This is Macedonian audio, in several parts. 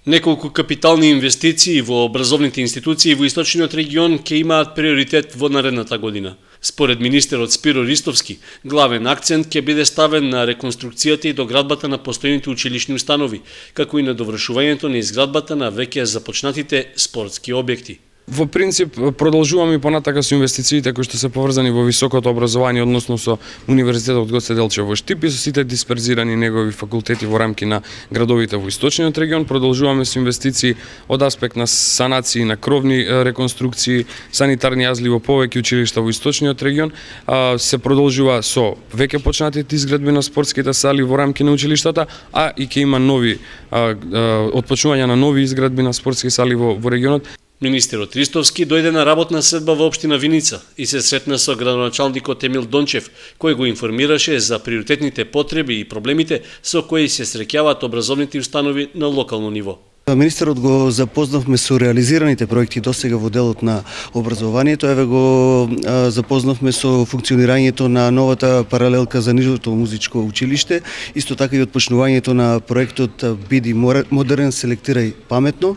Неколку капитални инвестиции во образовните институции во источниот регион ќе имаат приоритет во наредната година. Според министерот Спиро Ристовски, главен акцент ќе биде ставен на реконструкцијата и доградбата на постојните училишни установи, како и на довршувањето на изградбата на веќе започнатите спортски објекти. Во принцип, продолжуваме и понатака со инвестициите кои што се поврзани во високото образование, односно со Универзитетот Гоце Делчев во Штип и со сите дисперзирани негови факултети во рамки на градовите во источниот регион. Продолжуваме со инвестиции од аспект на санации, на кровни реконструкции, санитарни јазли во повеќе училишта во источниот регион. Се продолжува со веќе почнатите изградби на спортските сали во рамки на училиштата, а и ќе има нови отпочнување на нови изградби на спортски сали во регионот. Министерот Ристовски дојде на работна следба во општина Виница и се сретна со градоначалникот Емил Дончев, кој го информираше за приоритетните потреби и проблемите со кои се среќаваат образовните установи на локално ниво. Министерот го запознавме со реализираните проекти досега во делот на образованието, еве го запознавме со функционирањето на новата паралелка за нижото музичко училиште, исто така и отпочнувањето на проектот Биди модерен, селектирај паметно,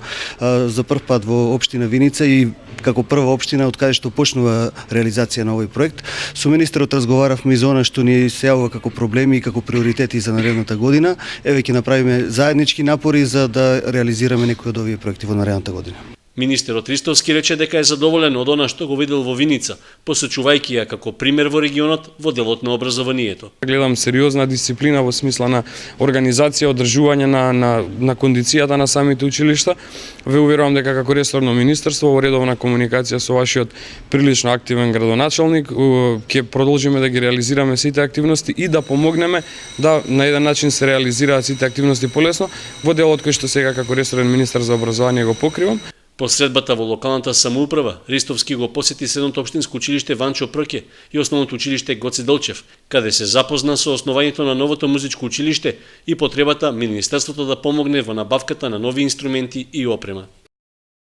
за прв пат во општина Виница и како прва општина од каде што почнува реализација на овој проект. Со министерот разговаравме и за она што ни се јавува како проблеми и како приоритети за наредната година. Еве ќе направиме заеднички напори за да реализираме некои од овие проекти во наредната година. Министерот Ристовски рече дека е задоволен од она што го видел во Виница, посочувајќи ја како пример во регионот во делот на образованието. Гледам сериозна дисциплина во смисла на организација, одржување на кондицијата на самите училишта. Ве уверувам дека како ресорно министерство во редовна комуникација со вашиот прилично активен градоначалник ќе продолжиме да ги реализираме сите активности и да помогнеме да на еден начин се реализираат сите активности полесно во делот кој што сега како ресорен министер за образование го покривам. По средбата во локалната самоуправа, Ристовски го посети средното општинско училиште Ванчо Проќе и основното училиште Гоце Делчев, каде се запозна со основањето на новото музичко училиште и потребата Министерството да помогне во набавката на нови инструменти и опрема.